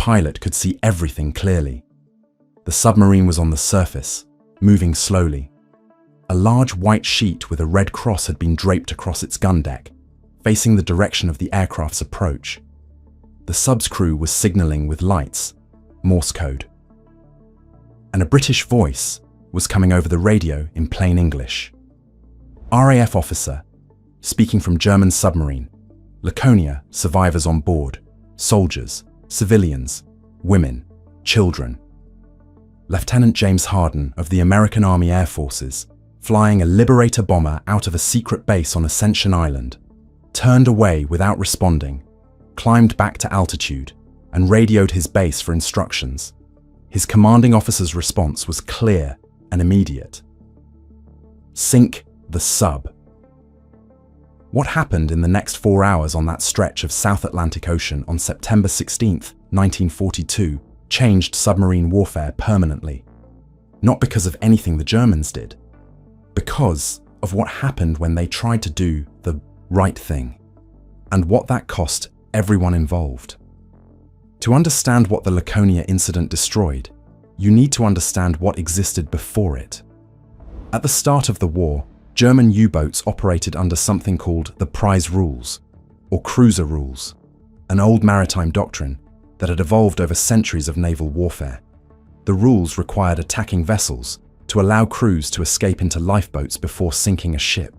pilot could see everything clearly. The submarine was on the surface, moving slowly. A large white sheet with a red cross had been draped across its gun deck, facing the direction of the aircraft's approach. The sub's crew was signaling with lights, Morse code. And a British voice was coming over the radio in plain English. RAF officer, speaking from German submarine, Laconia, survivors on board, soldiers, civilians, women, children. Lieutenant James Harden of the American Army Air Forces, flying a Liberator bomber out of a secret base on Ascension Island, turned away without responding, climbed back to altitude, and radioed his base for instructions. His commanding officer's response was clear and immediate. Sink the sub. What happened in the next 4 hours on that stretch of South Atlantic Ocean on September 16, 1942, changed submarine warfare permanently. Not because of anything the Germans did, because of what happened when they tried to do the right thing, and what that cost everyone involved. To understand what the Laconia incident destroyed, you need to understand what existed before it. At the start of the war, German U-boats operated under something called the prize rules, or cruiser rules, an old maritime doctrine that had evolved over centuries of naval warfare. The rules required attacking vessels to allow crews to escape into lifeboats before sinking a ship.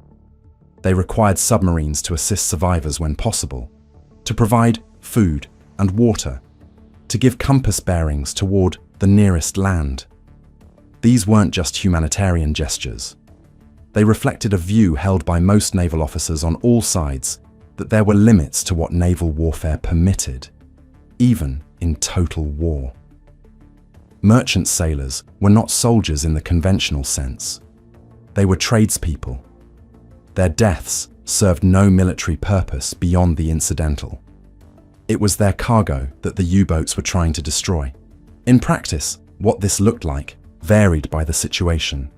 They required submarines to assist survivors when possible, to provide food and water, to give compass bearings toward the nearest land. These weren't just humanitarian gestures. They reflected a view held by most naval officers on all sides that there were limits to what naval warfare permitted, even in total war. Merchant sailors were not soldiers in the conventional sense. They were tradespeople. Their deaths served no military purpose beyond the incidental. It was their cargo that the U-boats were trying to destroy. In practice, what this looked like varied by the situation.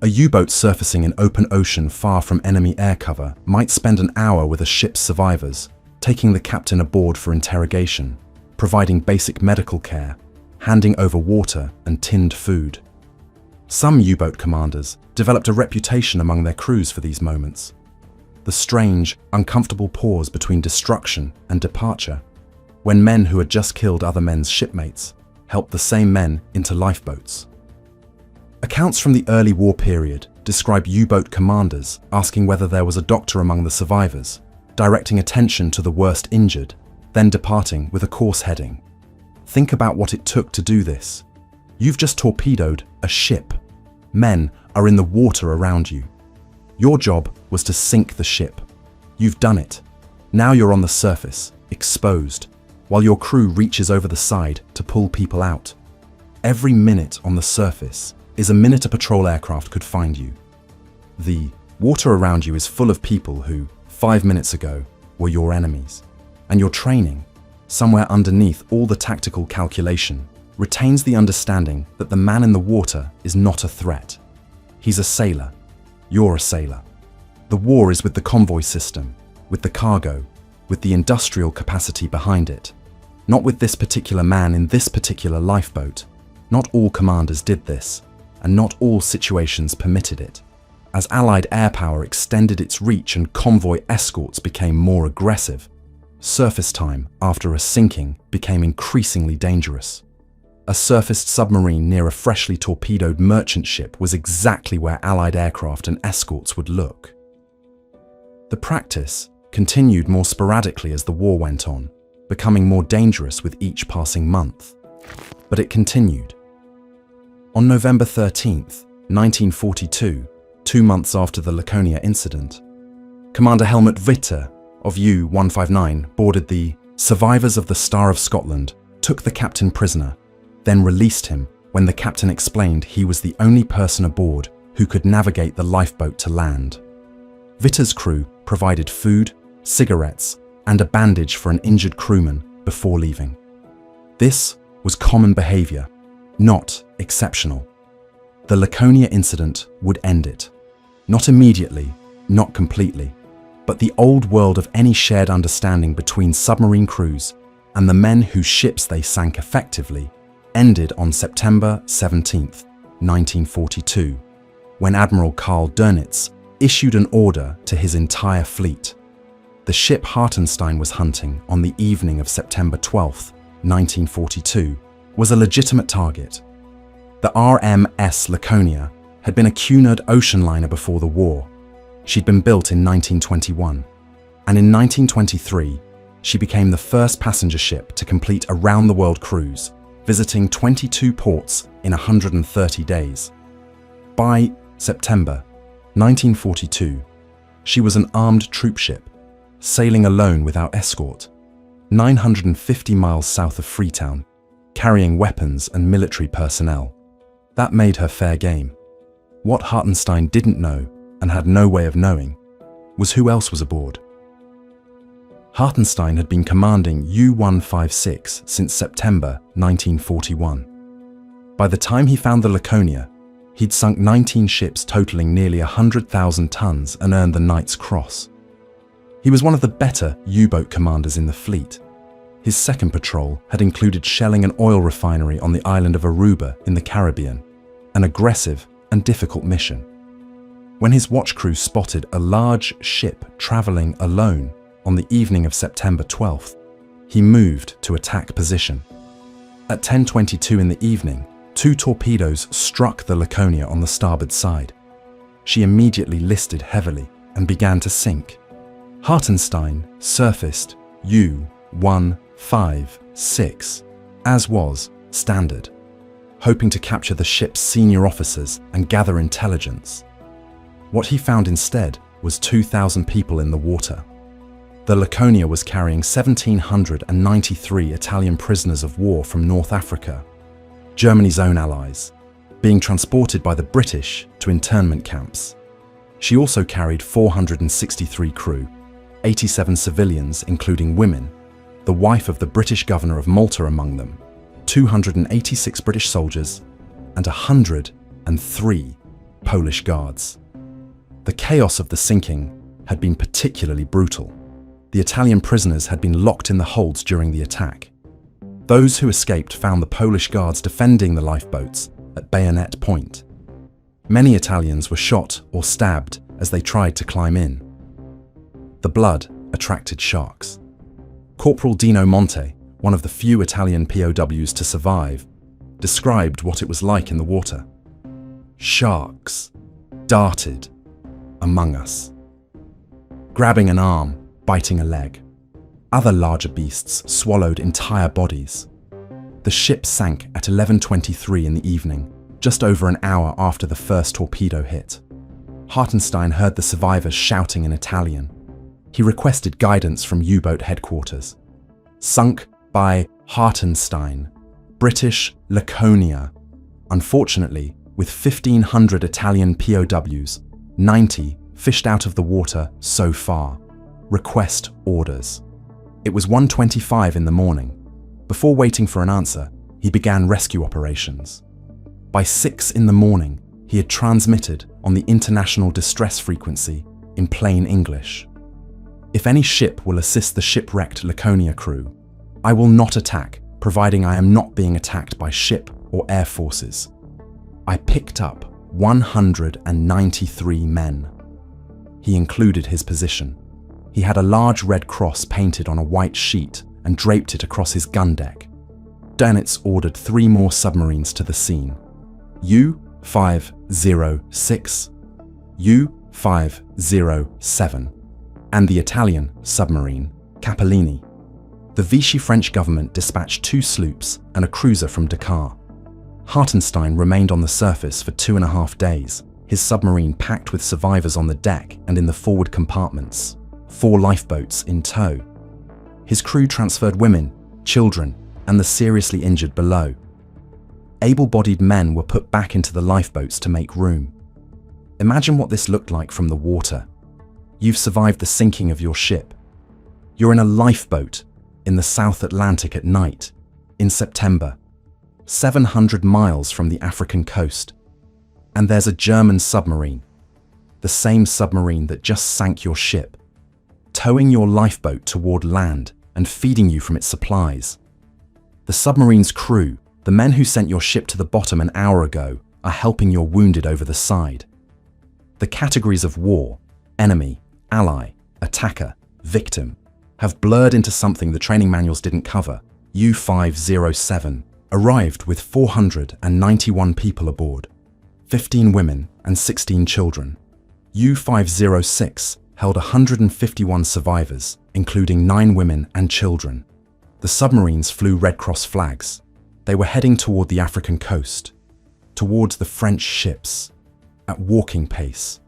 A U-boat surfacing in open ocean far from enemy air cover might spend an hour with a ship's survivors, taking the captain aboard for interrogation, providing basic medical care, handing over water and tinned food. Some U-boat commanders developed a reputation among their crews for these moments. The strange, uncomfortable pause between destruction and departure, when men who had just killed other men's shipmates helped the same men into lifeboats. Accounts from the early war period describe U-boat commanders asking whether there was a doctor among the survivors, directing attention to the worst injured, then departing with a course heading. Think about what it took to do this. You've just torpedoed a ship. Men are in the water around you. Your job was to sink the ship. You've done it. Now you're on the surface, exposed, while your crew reaches over the side to pull people out. Every minute on the surface is a minute a patrol aircraft could find you. The water around you is full of people who, 5 minutes ago, were your enemies. And your training, somewhere underneath all the tactical calculation, retains the understanding that the man in the water is not a threat. He's a sailor. You're a sailor. The war is with the convoy system, with the cargo, with the industrial capacity behind it. Not with this particular man in this particular lifeboat. Not all commanders did this, and not all situations permitted it. As Allied air power extended its reach and convoy escorts became more aggressive, surface time after a sinking became increasingly dangerous. A surfaced submarine near a freshly torpedoed merchant ship was exactly where Allied aircraft and escorts would look. The practice continued more sporadically as the war went on, becoming more dangerous with each passing month. But it continued. On November 13th, 1942, 2 months after the Laconia incident, Commander Helmut Witte of U-159 boarded the Survivors of the Star of Scotland, took the captain prisoner, then released him when the captain explained he was the only person aboard who could navigate the lifeboat to land. Witte's crew provided food, cigarettes, and a bandage for an injured crewman before leaving. This was common behavior, not exceptional. The Laconia incident would end it. Not immediately, not completely, but the old world of any shared understanding between submarine crews and the men whose ships they sank effectively ended on September 17, 1942, when Admiral Karl Dönitz issued an order to his entire fleet. The ship Hartenstein was hunting on the evening of September 12, 1942, was a legitimate target. The RMS Laconia had been a Cunard ocean liner before the war. She'd been built in 1921, and in 1923, she became the first passenger ship to complete a round-the-world cruise, visiting 22 ports in 130 days. By September 1942, she was an armed troop ship, sailing alone without escort, 950 miles south of Freetown, carrying weapons and military personnel. That made her fair game. What Hartenstein didn't know, and had no way of knowing, was who else was aboard. Hartenstein had been commanding U-156 since September 1941. By the time he found the Laconia, he'd sunk 19 ships totaling nearly 100,000 tons and earned the Knight's Cross. He was one of the better U-boat commanders in the fleet. His second patrol had included shelling an oil refinery on the island of Aruba in the Caribbean, an aggressive and difficult mission. When his watch crew spotted a large ship traveling alone on the evening of September 12th, he moved to attack position. At 10:22 in the evening, 2 torpedoes struck the Laconia on the starboard side. She immediately listed heavily and began to sink. Hartenstein surfaced U-156, as was standard, hoping to capture the ship's senior officers and gather intelligence. What he found instead was 2,000 people in the water. The Laconia was carrying 1,793 Italian prisoners of war from North Africa, Germany's own allies, being transported by the British to internment camps. She also carried 463 crew, 87 civilians including women, the wife of the British governor of Malta among them, 286 British soldiers, and 103 Polish guards. The chaos of the sinking had been particularly brutal. The Italian prisoners had been locked in the holds during the attack. Those who escaped found the Polish guards defending the lifeboats at bayonet point. Many Italians were shot or stabbed as they tried to climb in. The blood attracted sharks. Corporal Dino Monte, one of the few Italian POWs to survive, described what it was like in the water. Sharks darted among us, grabbing an arm, biting a leg. Other larger beasts swallowed entire bodies. The ship sank at 11:23 in the evening, just over an hour after the first torpedo hit. Hartenstein heard the survivors shouting in Italian. He requested guidance from U-boat headquarters. Sunk by Hartenstein, British Laconia. Unfortunately, with 1,500 Italian POWs, 90 fished out of the water so far. Request orders. It was 1:25 in the morning. Before waiting for an answer, he began rescue operations. By 6 in the morning, he had transmitted on the international distress frequency in plain English. If any ship will assist the shipwrecked Laconia crew, I will not attack, providing I am not being attacked by ship or air forces. I picked up 193 men. He included his position. He had a large red cross painted on a white sheet and draped it across his gun deck. Dönitz ordered 3 more submarines to the scene. U-506, U-507, and the Italian submarine, Capellini. The Vichy French government dispatched 2 sloops and a cruiser from Dakar. Hartenstein remained on the surface for 2.5 days, his submarine packed with survivors on the deck and in the forward compartments, 4 lifeboats in tow. His crew transferred women, children, and the seriously injured below. Able-bodied men were put back into the lifeboats to make room. Imagine what this looked like from the water. You've survived the sinking of your ship. You're in a lifeboat in the South Atlantic at night, in September, 700 miles from the African coast. And there's a German submarine, the same submarine that just sank your ship, towing your lifeboat toward land and feeding you from its supplies. The submarine's crew, the men who sent your ship to the bottom an hour ago, are helping your wounded over the side. The categories of war, enemy, ally, attacker, victim, have blurred into something the training manuals didn't cover. U-507 arrived with 491 people aboard, 15 women and 16 children. U-506 held 151 survivors, including 9 women and children. The submarines flew Red Cross flags. They were heading toward the African coast, towards the French ships, at walking pace.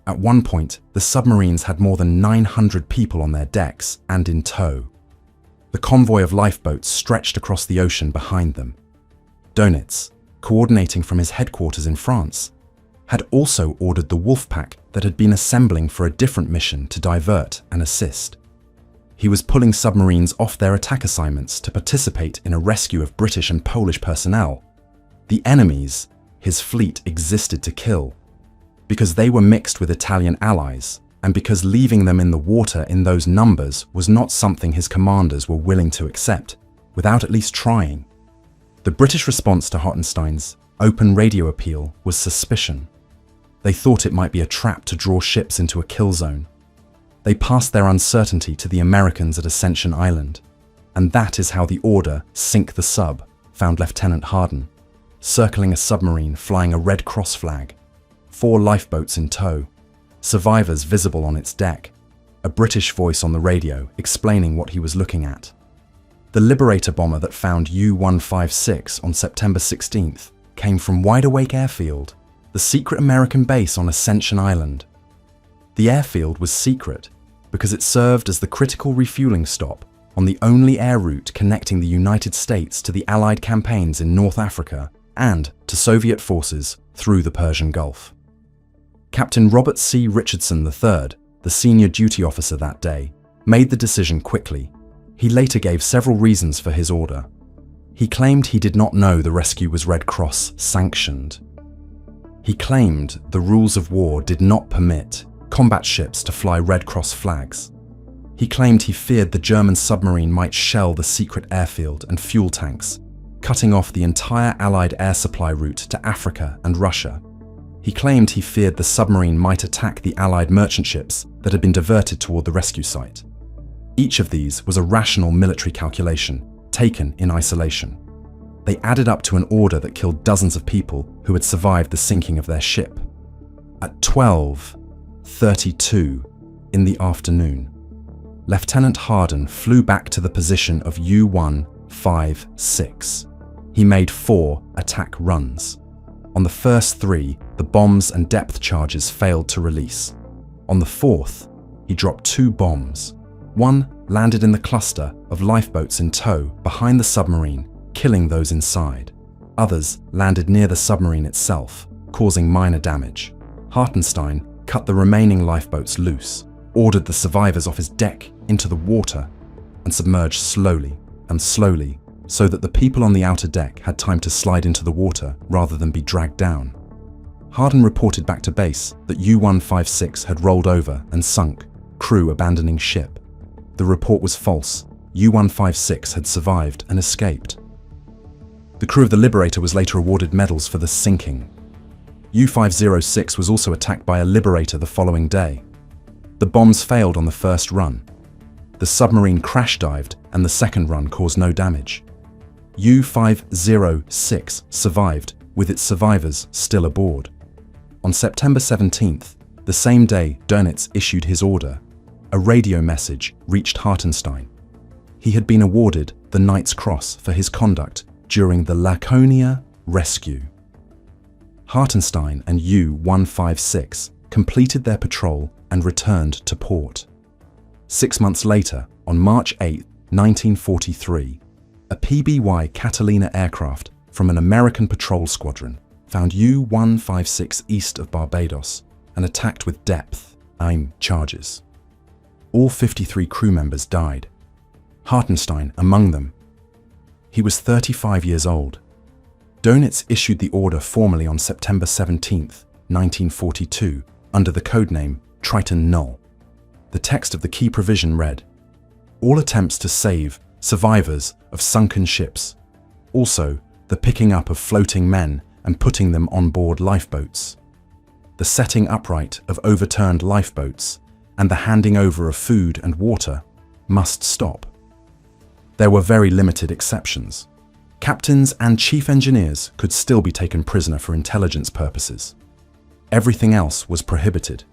At one point, the submarines had more than 900 people on their decks and in tow. The convoy of lifeboats stretched across the ocean behind them. Dönitz, coordinating from his headquarters in France, had also ordered the Wolfpack that had been assembling for a different mission to divert and assist. He was pulling submarines off their attack assignments to participate in a rescue of British and Polish personnel. The enemies his fleet existed to kill, because they were mixed with Italian allies, and because leaving them in the water in those numbers was not something his commanders were willing to accept, without at least trying. The British response to Hartenstein's open radio appeal was suspicion. They thought it might be a trap to draw ships into a kill zone. They passed their uncertainty to the Americans at Ascension Island, and that is how the order, "Sink the sub," found Lieutenant Harden, circling a submarine flying a Red Cross flag, 4 lifeboats in tow, survivors visible on its deck, a British voice on the radio explaining what he was looking at. The Liberator bomber that found U-156 on September 16th came from Wide Awake Airfield, the secret American base on Ascension Island. The airfield was secret because it served as the critical refueling stop on the only air route connecting the United States to the Allied campaigns in North Africa and to Soviet forces through the Persian Gulf. Captain Robert C. Richardson III, the senior duty officer that day, made the decision quickly. He later gave several reasons for his order. He claimed he did not know the rescue was Red Cross sanctioned. He claimed the rules of war did not permit combat ships to fly Red Cross flags. He claimed he feared the German submarine might shell the secret airfield and fuel tanks, cutting off the entire Allied air supply route to Africa and Russia. He claimed he feared the submarine might attack the Allied merchant ships that had been diverted toward the rescue site. Each of these was a rational military calculation, taken in isolation. They added up to an order that killed dozens of people who had survived the sinking of their ship. At 12:32 in the afternoon, Lieutenant Harden flew back to the position of U-156. He made 4 attack runs. On the first 3, the bombs and depth charges failed to release. On the 4th, he dropped 2 bombs. One landed in the cluster of lifeboats in tow behind the submarine, killing those inside. Others landed near the submarine itself, causing minor damage. Hartenstein cut the remaining lifeboats loose, ordered the survivors off his deck into the water, and submerged slowly and slowly so that the people on the outer deck had time to slide into the water rather than be dragged down. Harden reported back to base that U-156 had rolled over and sunk, crew abandoning ship. The report was false. U-156 had survived and escaped. The crew of the Liberator was later awarded medals for the sinking. U-506 was also attacked by a Liberator the following day. The bombs failed on the first run. The submarine crash dived and the second run caused no damage. U-506 survived, with its survivors still aboard. On September 17th, the same day Dönitz issued his order, a radio message reached Hartenstein. He had been awarded the Knight's Cross for his conduct during the Laconia rescue. Hartenstein and U-156 completed their patrol and returned to port. 6 months later, on March 8, 1943, a PBY Catalina aircraft from an American patrol squadron found U-156 east of Barbados and attacked with depth charges. All 53 crew members died, Hartenstein among them. He was 35 years old. Dönitz issued the order formally on September 17, 1942, under the codename Triton Null. The text of the key provision read, All attempts to save survivors of sunken ships. Also, the picking up of floating men and putting them on board lifeboats. The setting upright of overturned lifeboats and the handing over of food and water must stop. There were very limited exceptions. Captains and chief engineers could still be taken prisoner for intelligence purposes. Everything else was prohibited.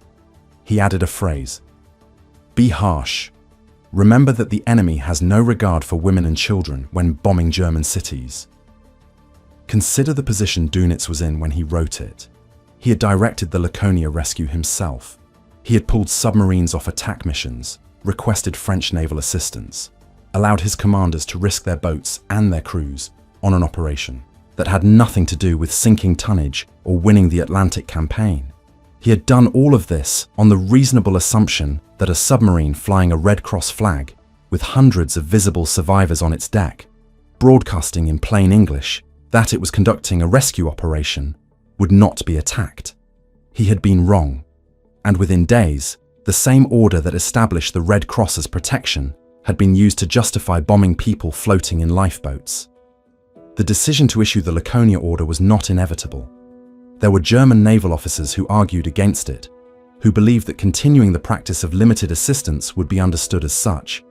He added a phrase: "Be harsh. Remember that the enemy has no regard for women and children when bombing German cities." Consider the position Dönitz was in when he wrote it. He had directed the Laconia rescue himself. He had pulled submarines off attack missions, requested French naval assistance, allowed his commanders to risk their boats and their crews on an operation that had nothing to do with sinking tonnage or winning the Atlantic campaign. He had done all of this on the reasonable assumption that a submarine flying a Red Cross flag with hundreds of visible survivors on its deck, broadcasting in plain English that it was conducting a rescue operation, would not be attacked. He had been wrong, and within days, the same order that established the Red Cross's protection had been used to justify bombing people floating in lifeboats. The decision to issue the Laconia order was not inevitable. There were German naval officers who argued against it, who believed that continuing the practice of limited assistance would be understood as such,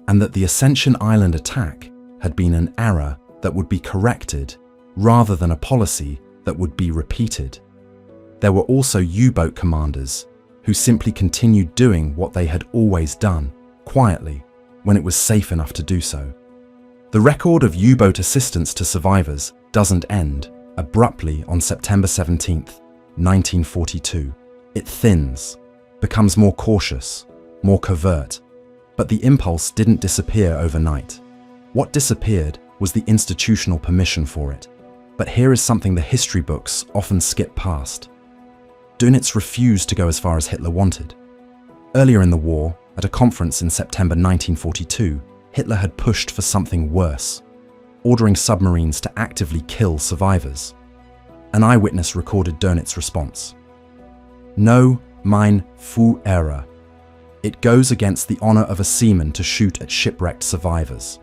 and that the Ascension Island attack had been an error that would be corrected rather than a policy that would be repeated. There were also U-boat commanders who simply continued doing what they had always done, quietly, when it was safe enough to do so. The record of U-boat assistance to survivors doesn't end abruptly on September 17, 1942. It thins, becomes more cautious, more covert, but the impulse didn't disappear overnight. What disappeared was the institutional permission for it. But here is something the history books often skip past. Dönitz refused to go as far as Hitler wanted. Earlier in the war, at a conference in September 1942, Hitler had pushed for something worse, ordering submarines to actively kill survivors. An eyewitness recorded Dönitz's response: "No, mein Führer. It goes against the honor of a seaman to shoot at shipwrecked survivors.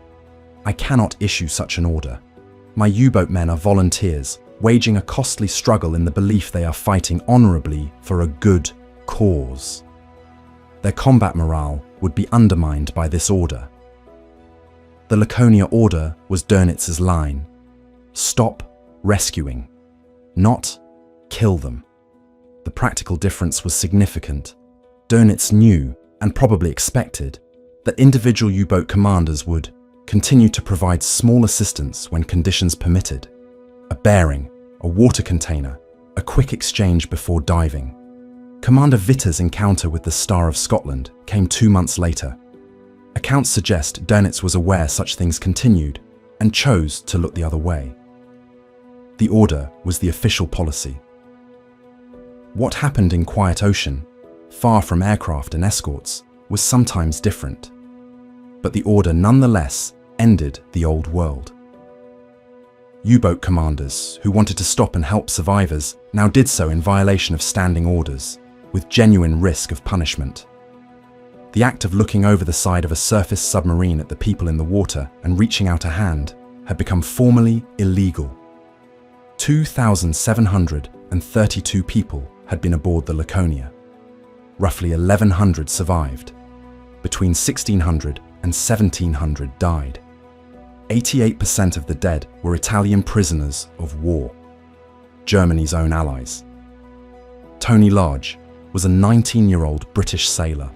I cannot issue such an order. My U-boat men are volunteers, waging a costly struggle in the belief they are fighting honorably for a good cause. Their combat morale would be undermined by this order." The Laconia order was Dönitz's line: stop rescuing, not kill them. The practical difference was significant. Dönitz knew, and probably expected, that individual U-boat commanders would continue to provide small assistance when conditions permitted. A bearing, a water container, a quick exchange before diving. Commander Witte's encounter with the Star of Scotland came 2 months later. Accounts suggest Dönitz was aware such things continued and chose to look the other way. The order was the official policy. What happened in quiet ocean, far from aircraft and escorts, was sometimes different. But the order nonetheless ended the old world. U-boat commanders who wanted to stop and help survivors now did so in violation of standing orders, with genuine risk of punishment. The act of looking over the side of a surface submarine at the people in the water and reaching out a hand had become formally illegal. 2,732 people had been aboard the Laconia. Roughly 1,100 survived. Between 1,600 and 1,700 died. 88% of the dead were Italian prisoners of war, Germany's own allies. Tony Large was a 19-year-old British sailor.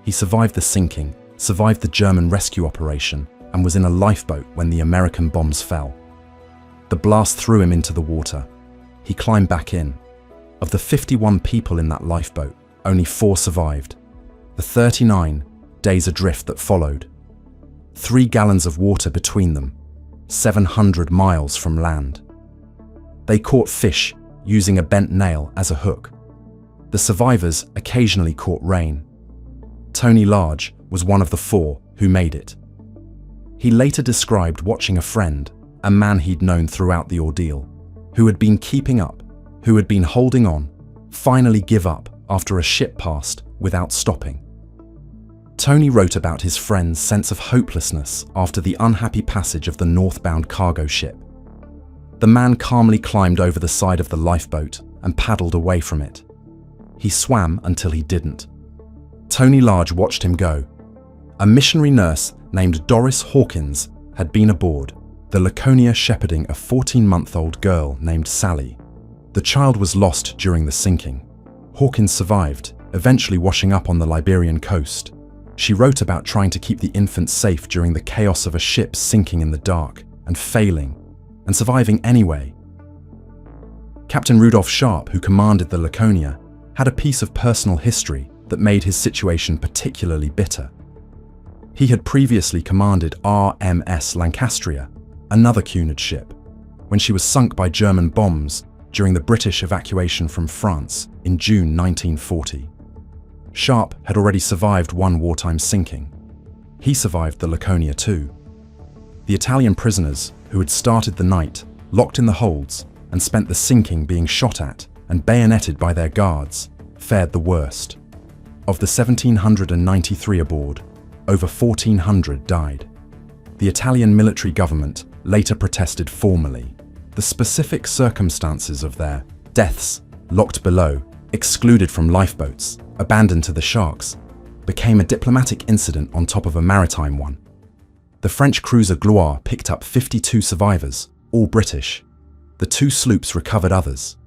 He survived the sinking, survived the German rescue operation, and was in a lifeboat when the American bombs fell. The blast threw him into the water. He climbed back in. Of the 51 people in that lifeboat, only 4 survived. The 39 days adrift that followed. 3 gallons of water between them, 700 miles from land. They caught fish using a bent nail as a hook. The survivors occasionally caught rain. Tony Large was one of the 4 who made it. He later described watching a friend, a man he'd known throughout the ordeal, who had been keeping up, who had been holding on, finally give up after a ship passed without stopping. Tony wrote about his friend's sense of hopelessness after the unhappy passage of the northbound cargo ship. The man calmly climbed over the side of the lifeboat and paddled away from it. He swam until he didn't. Tony Large watched him go. A missionary nurse named Doris Hawkins had been aboard, the Laconia shepherding a 14-month-old girl named Sally. The child was lost during the sinking. Hawkins survived, eventually washing up on the Liberian coast. She wrote about trying to keep the infant safe during the chaos of a ship sinking in the dark and failing, and surviving anyway. Captain Rudolph Sharp, who commanded the Laconia, had a piece of personal history that made his situation particularly bitter. He had previously commanded RMS Lancastria, another Cunard ship, when she was sunk by German bombs during the British evacuation from France in June 1940. Sharp had already survived one wartime sinking. He survived the Laconia too. The Italian prisoners, who had started the night, locked in the holds, and spent the sinking being shot at and bayoneted by their guards, fared the worst. Of the 1,793 aboard, over 1,400 died. The Italian military government later protested formally. The specific circumstances of their deaths, locked below, excluded from lifeboats, abandoned to the sharks, became a diplomatic incident on top of a maritime one. The French cruiser Gloire picked up 52 survivors, all British. The two sloops recovered others.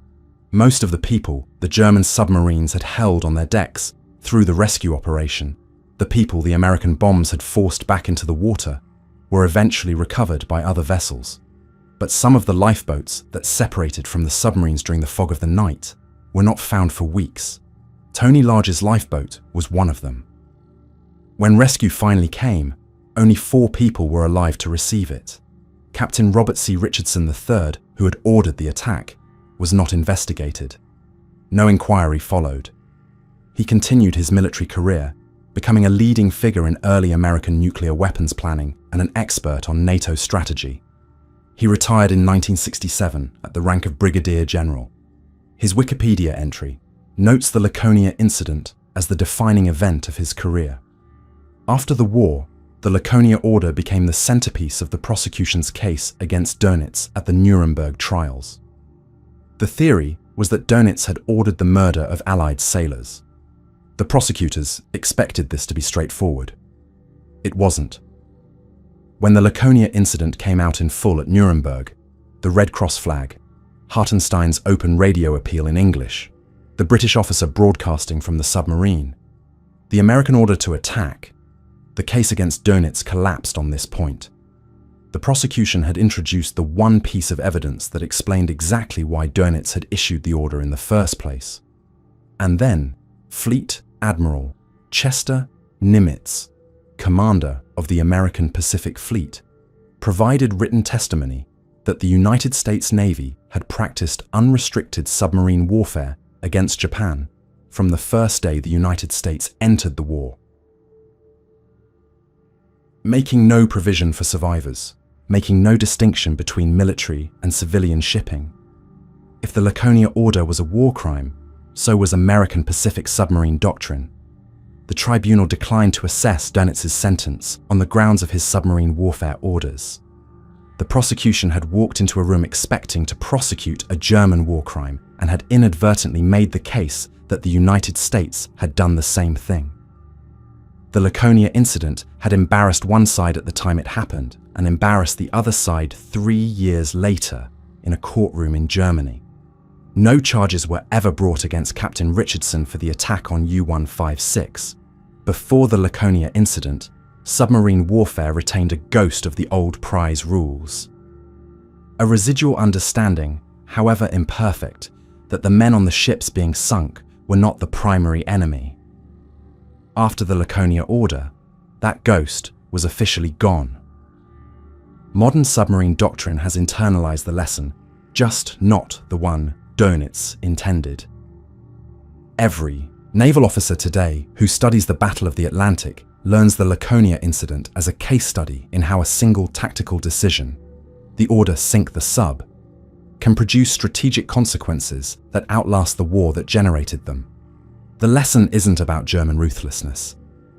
Most of the people the German submarines had held on their decks through the rescue operation, the people the American bombs had forced back into the water, were eventually recovered by other vessels. But some of the lifeboats that separated from the submarines during the fog of the night were not found for weeks. Tony Large's lifeboat was one of them. When rescue finally came, only 4 people were alive to receive it. Captain Robert C. Richardson III, who had ordered the attack, was not investigated. No inquiry followed. He continued his military career, becoming a leading figure in early American nuclear weapons planning and an expert on NATO strategy. He retired in 1967 at the rank of Brigadier General. His Wikipedia entry notes the Laconia incident as the defining event of his career. After the war, the Laconia order became the centerpiece of the prosecution's case against Dönitz at the Nuremberg trials. The theory was that Dönitz had ordered the murder of Allied sailors. The prosecutors expected this to be straightforward. It wasn't. When the Laconia incident came out in full at Nuremberg, the Red Cross flag, Hartenstein's open radio appeal in English, the British officer broadcasting from the submarine, the American order to attack, the case against Dönitz collapsed on this point. The prosecution had introduced the one piece of evidence that explained exactly why Dönitz had issued the order in the first place. And then, Fleet Admiral Chester Nimitz, commander of the American Pacific Fleet, provided written testimony that the United States Navy had practiced unrestricted submarine warfare against Japan from the first day the United States entered the war. Making no provision for survivors, making no distinction between military and civilian shipping. If the Laconia order was a war crime, so was American Pacific submarine doctrine. The tribunal declined to assess Dönitz's sentence on the grounds of his submarine warfare orders. The prosecution had walked into a room expecting to prosecute a German war crime and had inadvertently made the case that the United States had done the same thing. The Laconia incident had embarrassed one side at the time it happened and embarrassed the other side 3 years later in a courtroom in Germany. No charges were ever brought against Captain Richardson for the attack on U-156. Before the Laconia incident, submarine warfare retained a ghost of the old prize rules. A residual understanding, however imperfect, that the men on the ships being sunk were not the primary enemy. After the Laconia order, that ghost was officially gone. Modern submarine doctrine has internalized the lesson, just not the one Dönitz intended. Every naval officer today who studies the Battle of the Atlantic learns the Laconia incident as a case study in how a single tactical decision, the order sink the sub, can produce strategic consequences that outlast the war that generated them. The lesson isn't about German ruthlessness.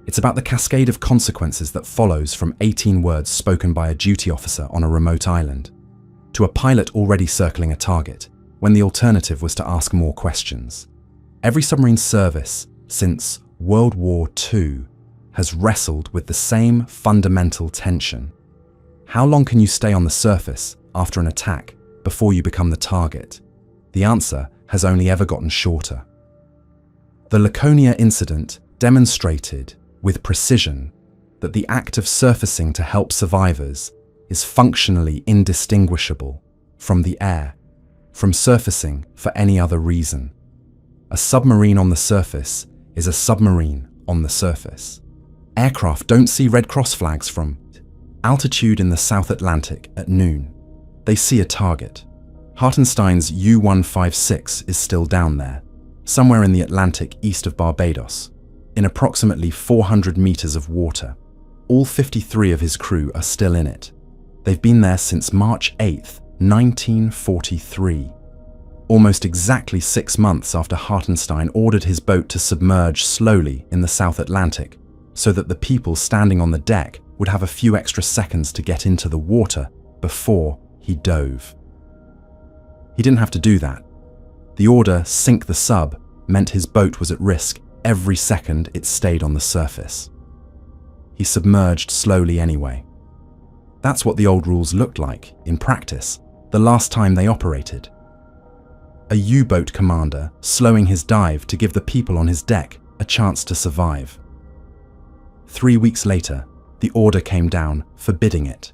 It's about the cascade of consequences that follows from 18 words spoken by a duty officer on a remote island, to a pilot already circling a target, when the alternative was to ask more questions. Every submarine service since World War II has wrestled with the same fundamental tension. How long can you stay on the surface after an attack before you become the target? The answer has only ever gotten shorter. The Laconia incident demonstrated with precision that the act of surfacing to help survivors is functionally indistinguishable from the air, from surfacing for any other reason. A submarine on the surface is a submarine on the surface. Aircraft don't see Red Cross flags from altitude in the South Atlantic at noon. They see a target. Hartenstein's U-156 is still down there, somewhere in the Atlantic east of Barbados, in approximately 400 meters of water. All 53 of his crew are still in it. They've been there since March 8th, 1943. Almost exactly 6 months after Hartenstein ordered his boat to submerge slowly in the South Atlantic, so that the people standing on the deck would have a few extra seconds to get into the water before he dove. He didn't have to do that. The order, "Sink the sub," meant his boat was at risk every second it stayed on the surface. He submerged slowly anyway. That's what the old rules looked like, in practice, the last time they operated. A U-boat commander slowing his dive to give the people on his deck a chance to survive. 3 weeks later, the order came down forbidding it.